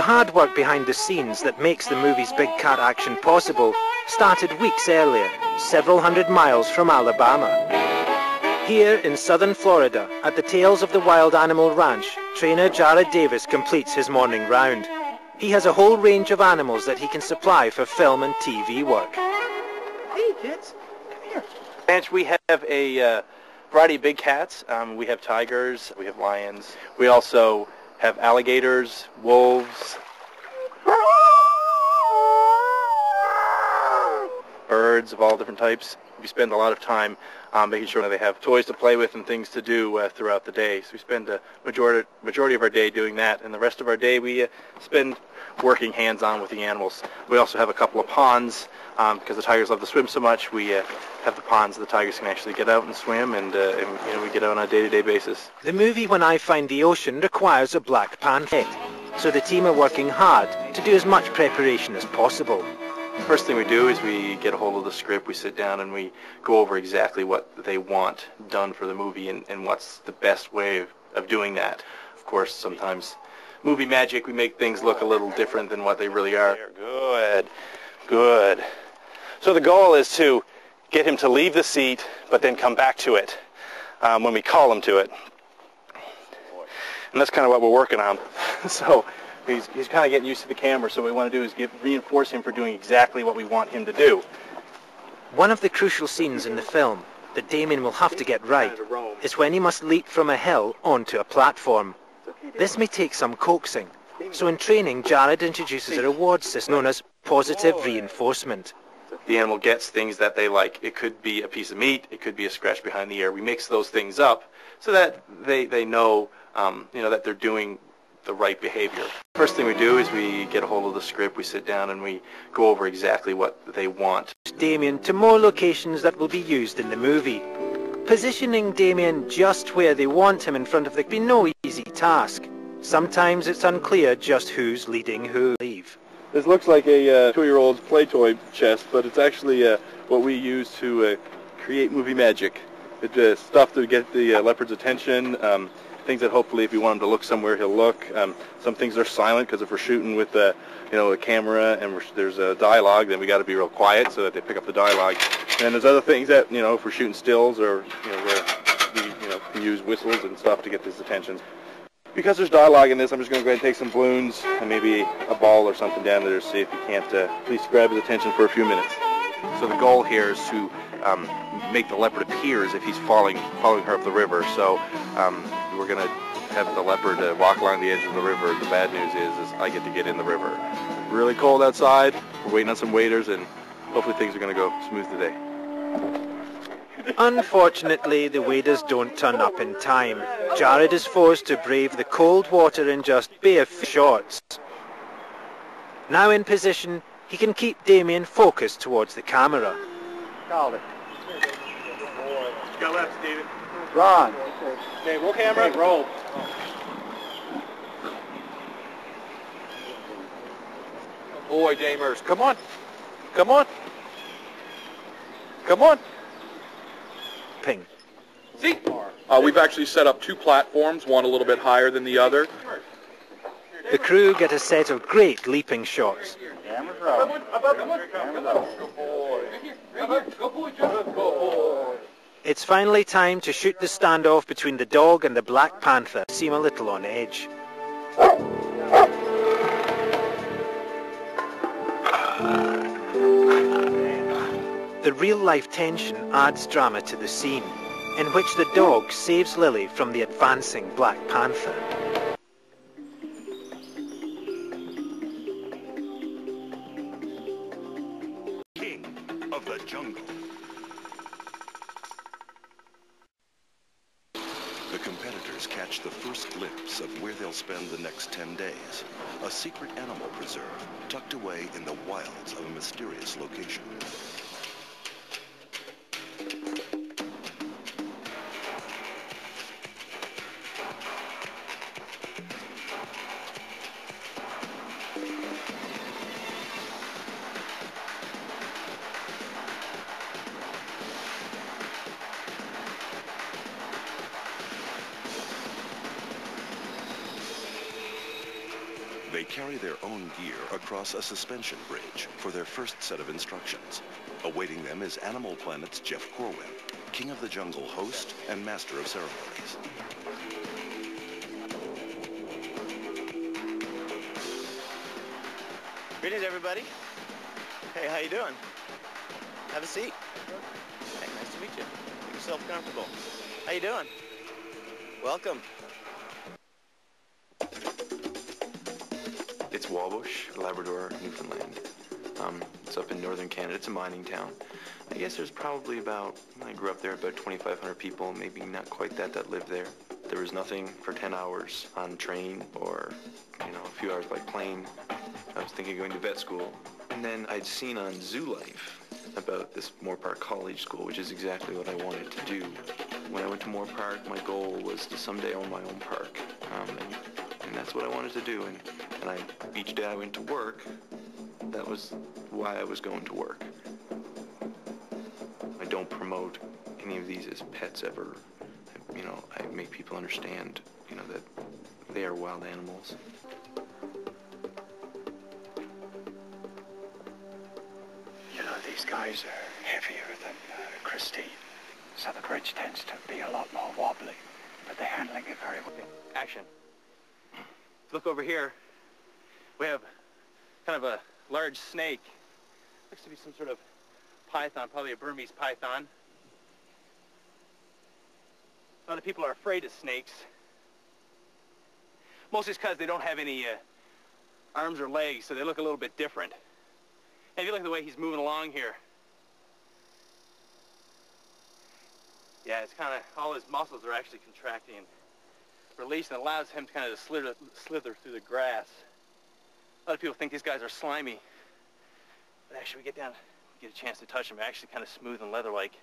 hard work behind the scenes that makes the movie's big cat action possible started weeks earlier, several hundred miles from Alabama. Here in southern Florida, at the Tales of the Wild Animal Ranch, trainer Jarrod Davis completes his morning round. He has a whole range of animals that he can supply for film and TV work. Hey kids, come here. Ranch, we have a variety of big cats. We have tigers, we have lions. We also have alligators, wolves, birds of all different types. We spend a lot of time making sure that they have toys to play with and things to do throughout the day. So we spend a majority of our day doing that, and the rest of our day we spend working hands-on with the animals. We also have a couple of ponds because the tigers love to swim so much. We have the ponds the tigers can actually get out and swim, and we get out on a day-to-day basis. The movie When I Find the Ocean requires a black panther, so the team are working hard to do as much preparation as possible. First thing we do is we get a hold of the script, we sit down and we go over exactly what they want done for the movie and what's the best way of doing that. Of course, sometimes movie magic, we make things look a little different than what they really are. Good, good. So the goal is to get him to leave the seat, but then come back to it when we call him to it. And that's kind of what we're working on. So he's kind of getting used to the camera, so what we want to do is reinforce him for doing exactly what we want him to do. One of the crucial scenes in the film that Damien will have to get right is when he must leap from a hill onto a platform. This may take some coaxing, so in training Jarrod introduces a reward system known as positive reinforcement. The animal gets things that they like. It could be a piece of meat, it could be a scratch behind the ear. We mix those things up so that they know, that they're doing the right behavior. First thing we do is we get a hold of the script, we sit down and we go over exactly what they want. Damien to more locations that will be used in the movie. Positioning Damien just where they want him in front of can be no easy task. Sometimes it's unclear just who's leading who. This looks like a 2-year-old's play toy chest, but it's actually what we use to create movie magic. It's stuff to get the leopard's attention. Things that hopefully if you want him to look somewhere, he'll look. Some things are silent because if we're shooting with a camera and there's a dialogue, then we got to be real quiet so that they pick up the dialogue. And there's other things that, if we're shooting stills or, where we, can use whistles and stuff to get his attention. Because there's dialogue in this, I'm just going to go ahead and take some balloons and maybe a ball or something down there to see if you can't at least grab his attention for a few minutes. So the goal here is to make the leopard appear as if he's following her up the river. So we're going to have the leopard walk along the edge of the river. The bad news is I get to get in the river. Really cold outside. We're waiting on some waiters, and hopefully things are going to go smooth today. Unfortunately, the waders don't turn up in time. Jarrod is forced to brave the cold water in just bare shorts. Now in position, he can keep Damien focused towards the camera. Called it. Go left, David. Ron. Okay, roll camera. Hey, roll. Boy, Damers, come on. Come on. Come on. Ping. See? We've actually set up 2 platforms, one a little bit higher than the other. The crew get a set of great leaping shots. Camera's rolling. It's finally time to shoot the standoff between the dog and the Black Panther. Seem a little on edge. The real-life tension adds drama to the scene, in which the dog saves Lily from the advancing Black Panther. King of the jungle. The competitors catch the first glimpse of where they'll spend the next 10 days. A secret animal preserve tucked away in the wilds of a mysterious location. They carry their own gear across a suspension bridge for their first set of instructions. Awaiting them is Animal Planet's Jeff Corwin, King of the Jungle host and master of ceremonies. Greetings, everybody. Hey, how you doing? Have a seat. Hey, nice to meet you. Make yourself comfortable. How you doing? Welcome. It's Wabush, Labrador, Newfoundland. It's up in northern Canada. It's a mining town. I guess there's probably about, when I grew up there, about 2,500 people, maybe not quite that lived there. There was nothing for 10 hours on train or, a few hours by plane. I was thinking of going to vet school. And then I'd seen on Zoo Life about this Moore Park College School, which is exactly what I wanted to do. When I went to Moore Park, my goal was to someday own my own park. And that's what I wanted to do. And each day I went to work, that was why I was going to work. I don't promote any of these as pets ever. I make people understand, that they are wild animals. These guys are heavier than Christine, so the bridge tends to be a lot more wobbly, but they're handling it very well. Action. Look over here. We have kind of a large snake. Looks to be some sort of python, probably a Burmese python. A lot of people are afraid of snakes. Mostly it's because they don't have any arms or legs, so they look a little bit different. And if you look at the way he's moving along here, yeah, it's kind of, all his muscles are actually contracting and releasing. It allows him to kind of slither through the grass. A lot of people think these guys are slimy, but actually we get down, we get a chance to touch them, they're actually kind of smooth and leather-like.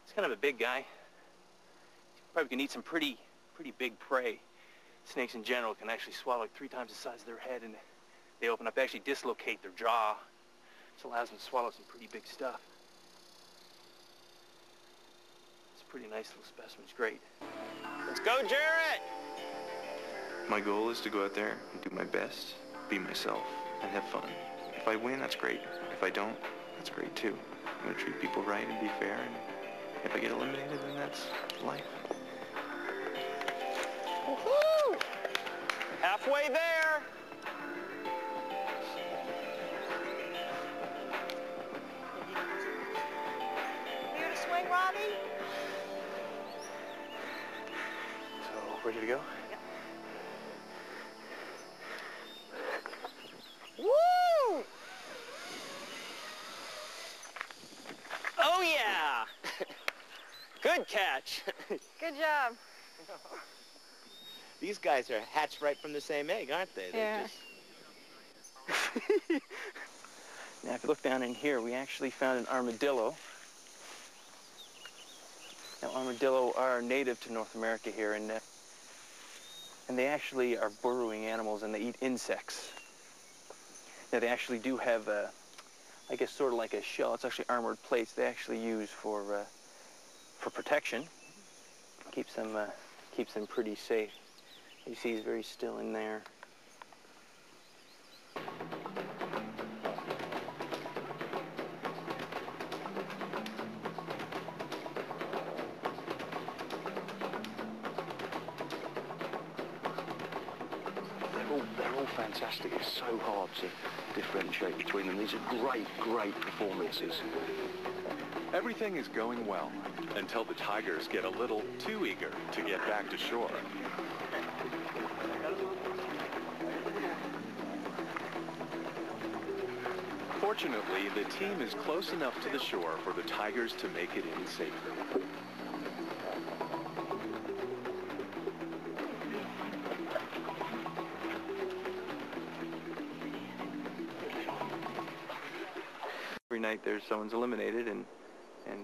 He's kind of a big guy. Probably can eat some pretty big prey. Snakes in general can actually swallow like 3 times the size of their head, and they open up, they actually dislocate their jaw. This allows them to swallow some pretty big stuff. It's a pretty nice little specimen, it's great. Let's go, Jarrod! My goal is to go out there and do my best, be myself, and have fun. If I win, that's great. If I don't, that's great too. I'm going to treat people right and be fair, and if I get eliminated, then that's life. Woohoo! Halfway there! Here to swing, Robbie? So, ready to go? Yep. Woo! Oh yeah! Good catch. Good job. These guys are hatched right from the same egg, aren't they? Yeah. Now, if you look down in here, we actually found an armadillo. Now, armadillo are native to North America here, and they actually are burrowing animals, and they eat insects. Now, they actually do have I guess sort of like a shell. It's actually armored plates they actually use for protection. Keeps them pretty safe. You see he's very still in there. They're all fantastic. It's so hard to differentiate between them. These are great performances. Everything is going well until the tigers get a little too eager to get back to shore. Fortunately, the team is close enough to the shore for the tigers to make it in safely. Every night someone's eliminated, and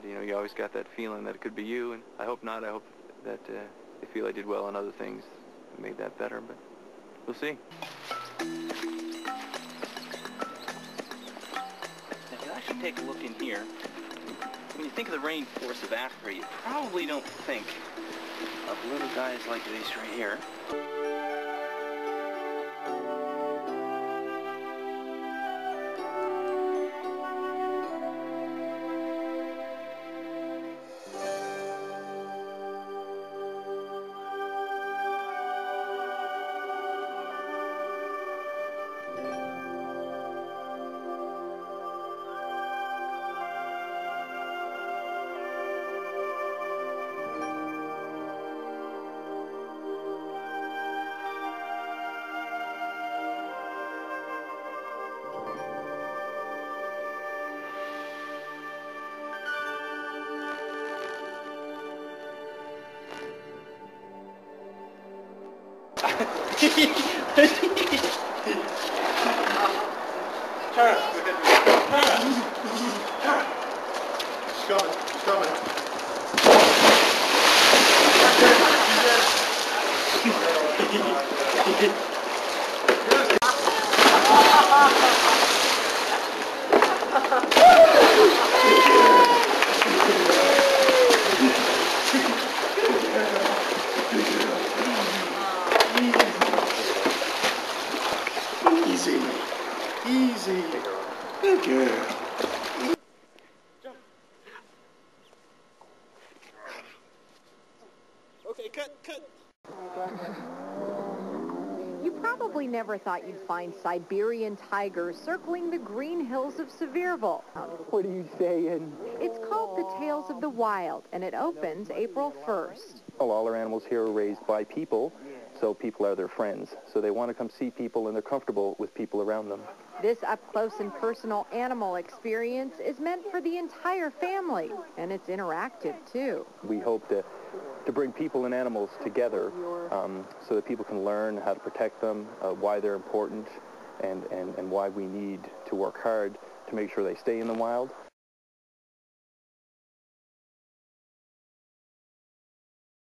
you always got that feeling that it could be you, and I hope not. I hope that they feel I did well on other things, made that better, but we'll see. Now, if you actually take a look in here, when you think of the rainforests of Africa, you probably don't think of little guys like these right here. Easy. Easy. Good girl. Okay, cut. You probably never thought you'd find Siberian tigers circling the green hills of Sevierville. What are you saying? It's called The Tales of the Wild, and it opens April 1st. Well, all our animals here are raised by people, so people are their friends. So they want to come see people, and they're comfortable with people around them. This up-close and personal animal experience is meant for the entire family, and it's interactive, too. We hope to bring people and animals together so that people can learn how to protect them, why they're important, and why we need to work hard to make sure they stay in the wild.